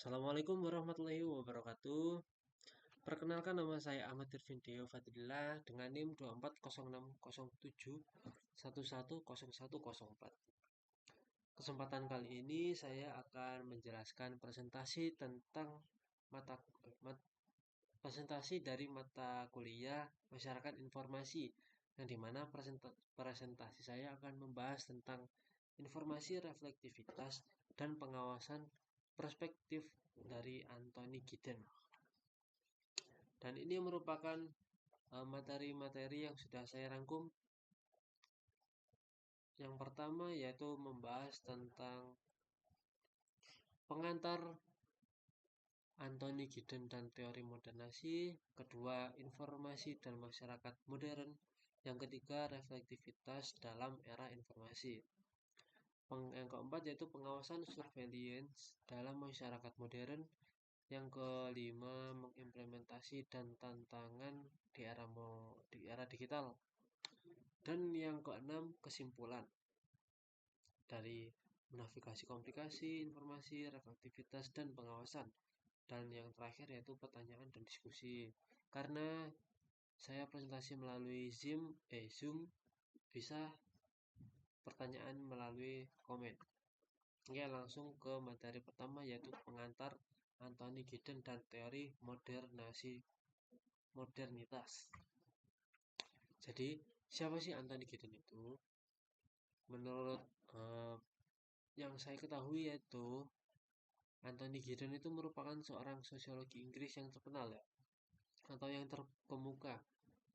Assalamualaikum warahmatullahi wabarakatuh. Perkenalkan, nama saya Ahmad Irvin Deo Fadilillah dengan NIM 240607110104. Kesempatan kali ini saya akan menjelaskan presentasi tentang mata mat- presentasi dari mata kuliah Masyarakat Informasi, yang dimana presentasi saya akan membahas tentang informasi reflektivitas dan pengawasan perspektif dari Anthony Giddens. Dan ini merupakan materi-materi yang sudah saya rangkum. Yang pertama yaitu membahas tentang pengantar Anthony Giddens dan teori modernasi. Kedua, informasi dan masyarakat modern. Yang ketiga, reflektivitas dalam era informasi. Yang keempat yaitu pengawasan surveillance dalam masyarakat modern. Yang kelima, mengimplementasi dan tantangan di era digital. Dan yang keenam, kesimpulan dari navigasi komplikasi, informasi, reflektivitas, dan pengawasan. Dan yang terakhir yaitu pertanyaan dan diskusi. Karena saya presentasi melalui Zoom, bisa pertanyaan melalui komen. Oke, langsung ke materi pertama yaitu pengantar Anthony Giddens dan teori modernitas. Jadi, siapa sih Anthony Giddens itu? Menurut yang saya ketahui yaitu Anthony Giddens itu merupakan seorang sosiologi Inggris yang terkenal ya, atau yang terkemuka,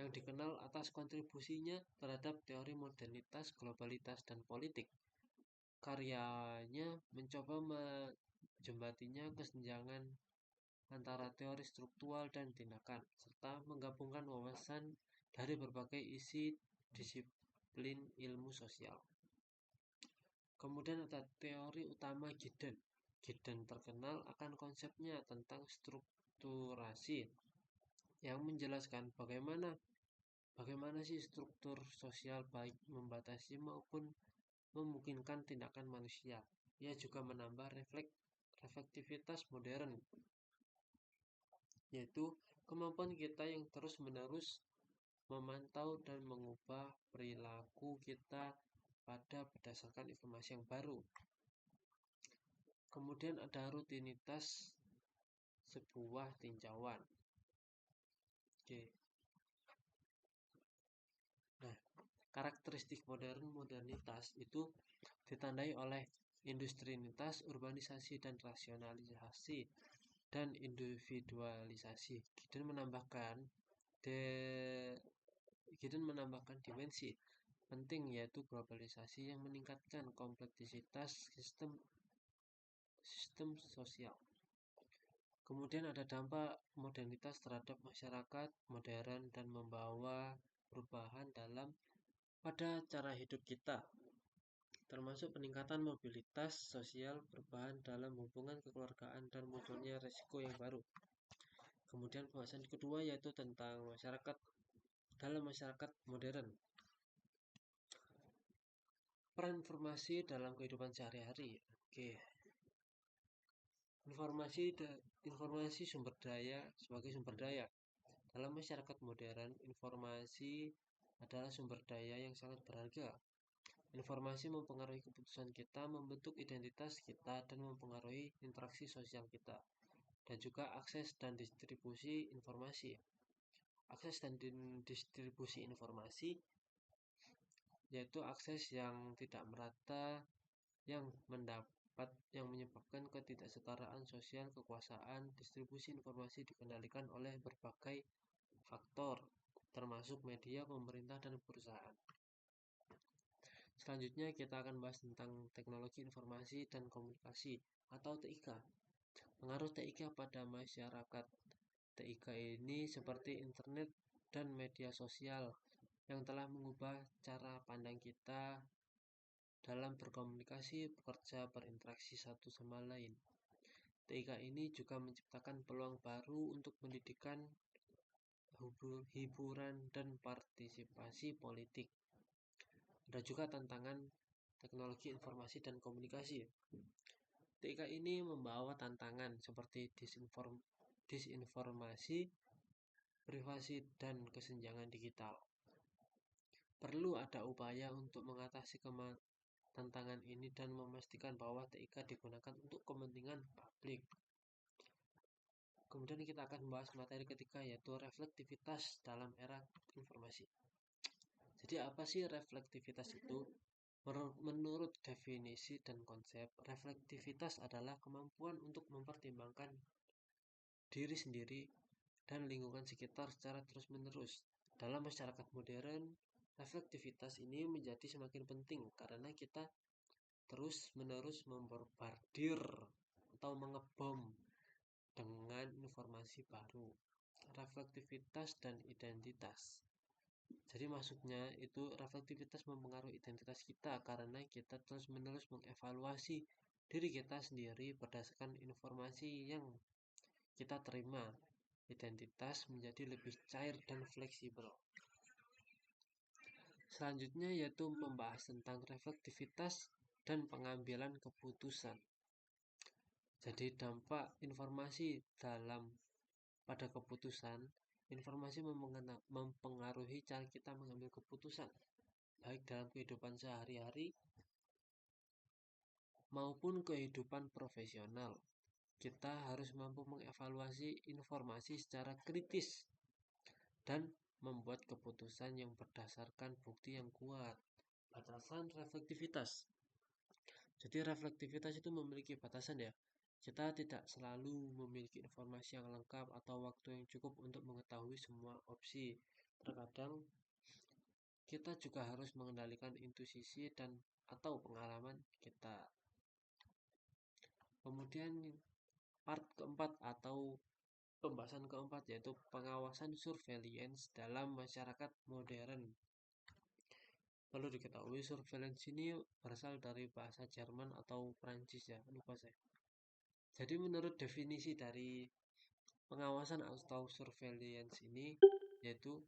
yang dikenal atas kontribusinya terhadap teori modernitas, globalitas, dan politik. Karyanya mencoba menjembatinya kesenjangan antara teori struktural dan tindakan, serta menggabungkan wawasan dari berbagai isi disiplin ilmu sosial. Kemudian ada teori utama Giddens. Giddens terkenal akan konsepnya tentang strukturasi, yang menjelaskan bagaimana sih struktur sosial baik membatasi maupun memungkinkan tindakan manusia. Ia juga menambah reflektivitas modern, yaitu kemampuan kita yang terus-menerus memantau dan mengubah perilaku kita berdasarkan informasi yang baru. Kemudian ada rutinitas sebuah tinjauan. Oke. Nah, karakteristik modernitas itu ditandai oleh industrialitas, urbanisasi, dan rasionalisasi, dan individualisasi. Giddens menambahkan dimensi penting yaitu globalisasi yang meningkatkan kompleksitas sistem sosial. Kemudian ada dampak modernitas terhadap masyarakat modern dan membawa perubahan pada cara hidup kita, termasuk peningkatan mobilitas sosial, perubahan dalam hubungan kekeluargaan, dan munculnya resiko yang baru. Kemudian pembahasan kedua yaitu tentang masyarakat modern. Peran informasi dalam kehidupan sehari-hari. Oke. Informasi sebagai sumber daya. Dalam masyarakat modern, informasi adalah sumber daya yang sangat berharga. Informasi mempengaruhi keputusan kita, membentuk identitas kita, dan mempengaruhi interaksi sosial kita. Dan juga akses dan distribusi informasi. Akses dan distribusi informasi yaitu akses yang tidak merata yang menyebabkan ketidaksetaraan sosial, kekuasaan. Distribusi informasi dikendalikan oleh berbagai faktor, termasuk media, pemerintah, dan perusahaan. Selanjutnya kita akan bahas tentang teknologi informasi dan komunikasi atau TIK. Pengaruh TIK pada masyarakat. TIK ini seperti internet dan media sosial yang telah mengubah cara pandang kita dalam berkomunikasi, bekerja, berinteraksi satu sama lain. TIK ini juga menciptakan peluang baru untuk pendidikan, hiburan, dan partisipasi politik. Ada juga tantangan teknologi informasi dan komunikasi. TIK ini membawa tantangan seperti disinformasi, privasi, dan kesenjangan digital. Perlu ada upaya untuk mengatasi tantangan ini dan memastikan bahwa TIK digunakan untuk kepentingan publik. Kemudian kita akan membahas materi ketiga, yaitu reflektivitas dalam era informasi. Jadi apa sih reflektivitas itu? Menurut definisi dan konsep, reflektivitas adalah kemampuan untuk mempertimbangkan diri sendiri dan lingkungan sekitar secara terus-menerus. Dalam masyarakat modern, reflektivitas ini menjadi semakin penting karena kita terus-menerus memborbardir atau mengebom dengan informasi baru. Reflektivitas dan identitas. Jadi maksudnya itu reflektivitas mempengaruhi identitas kita karena kita terus-menerus mengevaluasi diri kita sendiri berdasarkan informasi yang kita terima. Identitas menjadi lebih cair dan fleksibel. Selanjutnya yaitu membahas tentang reflektivitas dan pengambilan keputusan. Jadi dampak informasi pada keputusan. Informasi mempengaruhi cara kita mengambil keputusan, baik dalam kehidupan sehari-hari maupun kehidupan profesional. Kita harus mampu mengevaluasi informasi secara kritis dan membuat keputusan yang berdasarkan bukti yang kuat. Batasan reflektivitas. Jadi reflektivitas itu memiliki batasan ya. Kita tidak selalu memiliki informasi yang lengkap atau waktu yang cukup untuk mengetahui semua opsi. Terkadang kita juga harus mengendalikan intuisi dan atau pengalaman kita. Kemudian part keempat atau pembahasan keempat yaitu pengawasan surveillance dalam masyarakat modern. Perlu diketahui surveillance ini berasal dari bahasa Jerman atau Prancis ya, lupa saya. Jadi menurut definisi dari pengawasan atau surveillance ini yaitu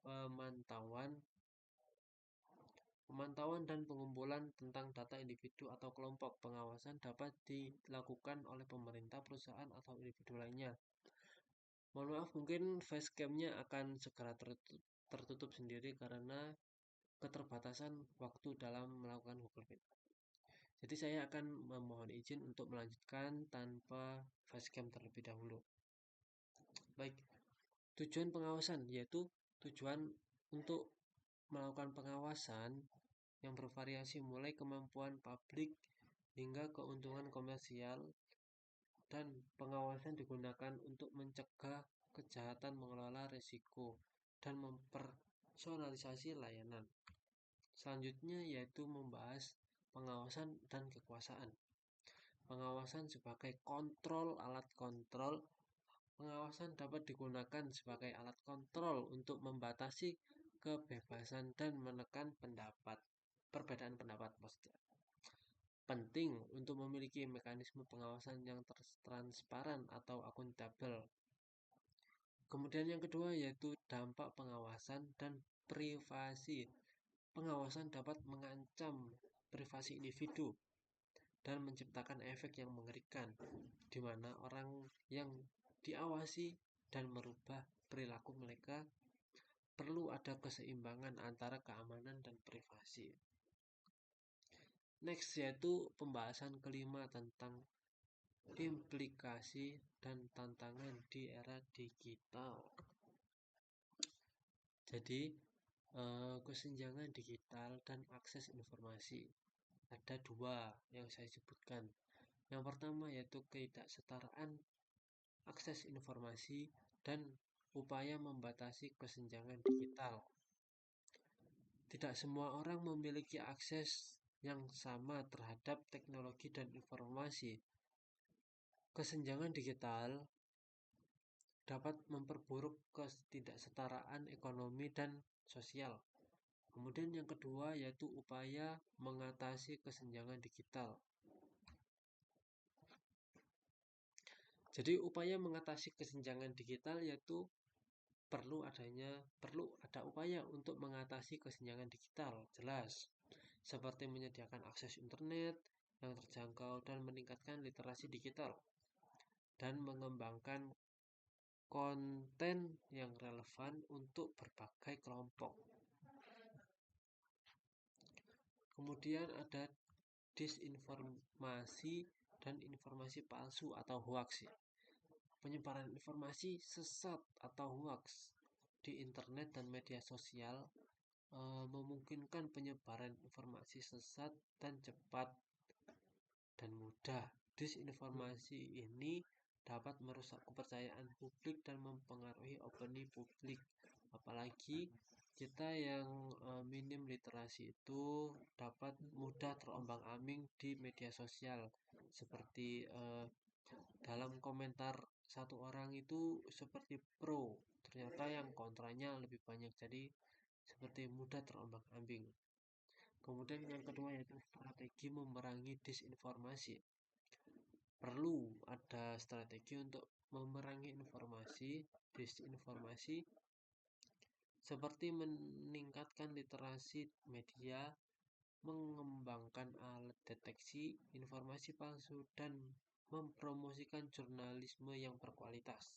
pemantauan dan pengumpulan tentang data individu atau kelompok. Pengawasan dapat dilakukan oleh pemerintah, perusahaan, atau individu lainnya. Mohon maaf, mungkin facecam-nya akan segera tertutup sendiri karena keterbatasan waktu dalam melakukan Google Meet. Jadi saya akan memohon izin untuk melanjutkan tanpa facecam terlebih dahulu. Baik, tujuan pengawasan yaitu tujuan untuk melakukan pengawasan yang bervariasi mulai kemampuan publik hingga keuntungan komersial, dan pengawasan digunakan untuk mencegah kejahatan, mengelola risiko, dan mempersonalisasi layanan. Selanjutnya yaitu membahas pengawasan dan kekuasaan. Pengawasan sebagai alat kontrol. Pengawasan dapat digunakan sebagai alat kontrol untuk membatasi kebebasan dan menekan perbedaan pendapat. Penting untuk memiliki mekanisme pengawasan yang transparan atau akuntabel. Kemudian yang kedua yaitu dampak pengawasan dan privasi. Pengawasan dapat mengancam privasi individu dan menciptakan efek yang mengerikan, di mana orang yang diawasi dan merubah perilaku mereka. Perlu ada keseimbangan antara keamanan dan privasi. Next yaitu pembahasan kelima tentang implikasi dan tantangan di era digital. Jadi kesenjangan digital dan akses informasi. Ada dua yang saya sebutkan. Yang pertama yaitu ketidaksetaraan akses informasi dan upaya membatasi kesenjangan digital. Tidak semua orang memiliki akses yang sama terhadap teknologi dan informasi. Kesenjangan digital dapat memperburuk ketidaksetaraan ekonomi dan sosial. Kemudian yang kedua yaitu upaya mengatasi kesenjangan digital. Jadi upaya mengatasi kesenjangan digital yaitu perlu ada upaya untuk mengatasi kesenjangan digital, jelas. Seperti menyediakan akses internet yang terjangkau dan meningkatkan literasi digital dan mengembangkan konten yang relevan untuk berbagai kelompok. Kemudian ada disinformasi dan informasi palsu atau hoax. Penyebaran informasi sesat atau hoax di internet dan media sosial memungkinkan penyebaran informasi sesat dan cepat dan mudah. Disinformasi ini dapat merusak kepercayaan publik dan mempengaruhi opini publik. Apalagi kita yang minim literasi itu dapat mudah terombang-ambing di media sosial. Seperti dalam komentar satu orang itu seperti pro, ternyata yang kontranya lebih banyak. Jadi seperti mudah terombang-ambing. Kemudian yang kedua yaitu strategi memerangi disinformasi. Perlu ada strategi untuk memerangi disinformasi, seperti meningkatkan literasi media, mengembangkan alat deteksi informasi palsu, dan mempromosikan jurnalisme yang berkualitas.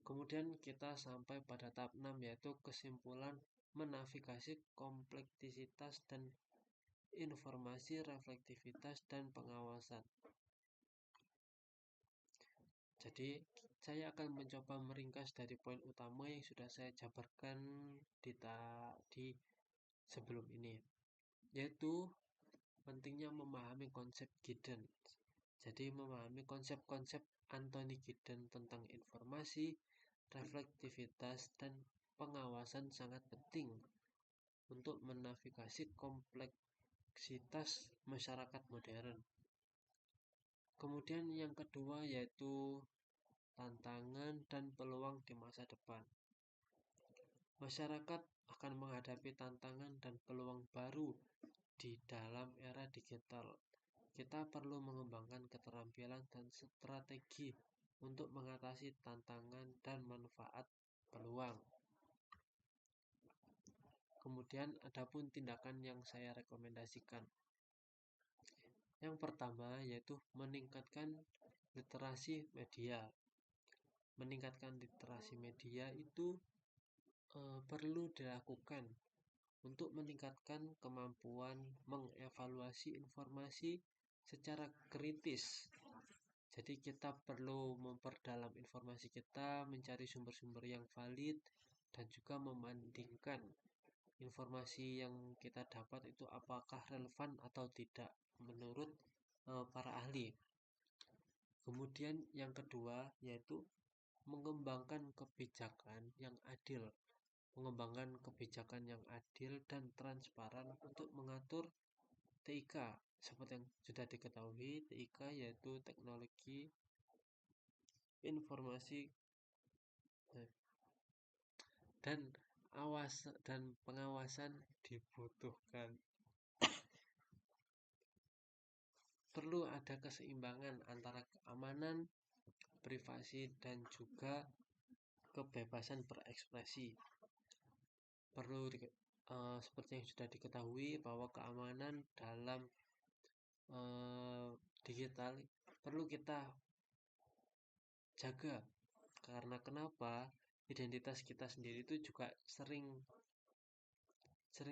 Kemudian kita sampai pada tahap 6 yaitu kesimpulan menavigasi kompleksitas dan informasi, reflektivitas, dan pengawasan. Jadi saya akan mencoba meringkas dari poin utama yang sudah saya jabarkan di sebelum ini, yaitu pentingnya memahami konsep Giddens. Jadi memahami konsep-konsep Anthony Giddens tentang informasi, reflektivitas, dan pengawasan sangat penting untuk menavigasi kompleksitas masyarakat modern. Kemudian yang kedua yaitu tantangan dan peluang di masa depan. Masyarakat akan menghadapi tantangan dan peluang baru di dalam era digital. Kita perlu mengembangkan keterampilan dan strategi untuk mengatasi tantangan dan manfaat peluang. Kemudian adapun tindakan yang saya rekomendasikan. Yang pertama yaitu meningkatkan literasi media. Meningkatkan literasi media itu perlu dilakukan untuk meningkatkan kemampuan mengevaluasi informasi secara kritis. Jadi kita perlu memperdalam informasi kita, mencari sumber-sumber yang valid, dan juga membandingkan informasi yang kita dapat itu apakah relevan atau tidak menurut para ahli. Kemudian yang kedua yaitu mengembangkan kebijakan yang adil. Mengembangkan kebijakan yang adil dan transparan untuk mengatur TIK. Seperti yang sudah diketahui, TIK yaitu teknologi informasi dan pengawasan dibutuhkan. Perlu ada keseimbangan antara keamanan, privasi, dan juga kebebasan berekspresi. Perlu seperti yang sudah diketahui bahwa keamanan dalam digital perlu kita jaga. Karena kenapa? Identitas kita sendiri itu juga sering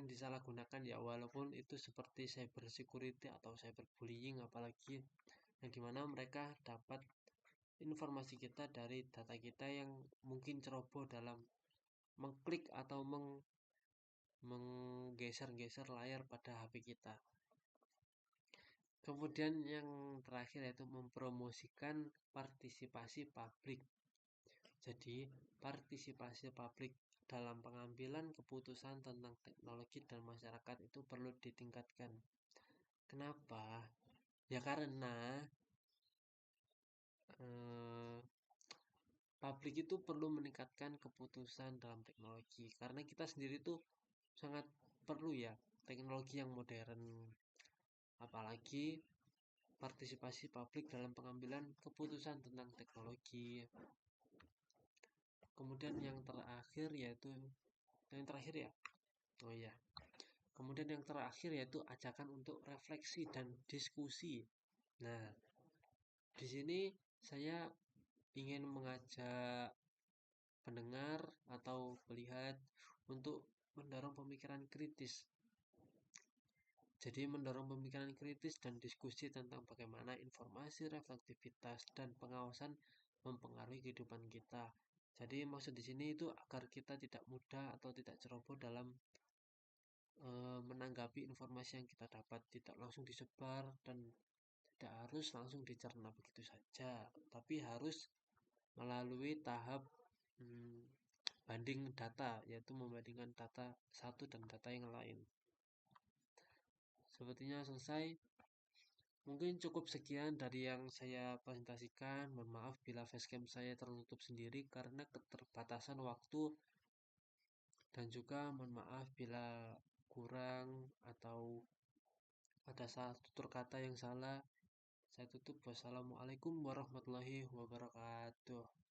disalahgunakan ya, walaupun itu seperti cyber security atau cyberbullying, apalagi yang dimana mereka dapat informasi kita dari data kita yang mungkin ceroboh dalam mengklik atau menggeser-geser layar pada HP kita. Kemudian yang terakhir yaitu mempromosikan partisipasi publik. Jadi partisipasi publik dalam pengambilan keputusan tentang teknologi dan masyarakat itu perlu ditingkatkan. Kenapa? Ya karena publik itu perlu meningkatkan keputusan dalam teknologi. Karena kita sendiri itu sangat perlu ya teknologi yang modern. Apalagi partisipasi publik dalam pengambilan keputusan tentang teknologi. Kemudian yang terakhir ya. Kemudian yang terakhir yaitu ajakan untuk refleksi dan diskusi. Nah, di sini saya ingin mengajak pendengar atau melihat untuk mendorong pemikiran kritis. Jadi mendorong pemikiran kritis dan diskusi tentang bagaimana informasi, reflektivitas, dan pengawasan mempengaruhi kehidupan kita. Jadi maksud di sini itu agar kita tidak mudah atau tidak ceroboh dalam menanggapi informasi yang kita dapat, tidak langsung disebar dan tidak harus langsung dicerna begitu saja, tapi harus melalui tahap hmm, banding data, yaitu membandingkan data satu dan data yang lain. Sepertinya selesai. Mungkin cukup sekian dari yang saya presentasikan. Mohon maaf bila facecam saya tertutup sendiri karena keterbatasan waktu, dan juga mohon maaf bila kurang atau ada salah tutur kata yang salah. Saya tutup. Wassalamualaikum warahmatullahi wabarakatuh.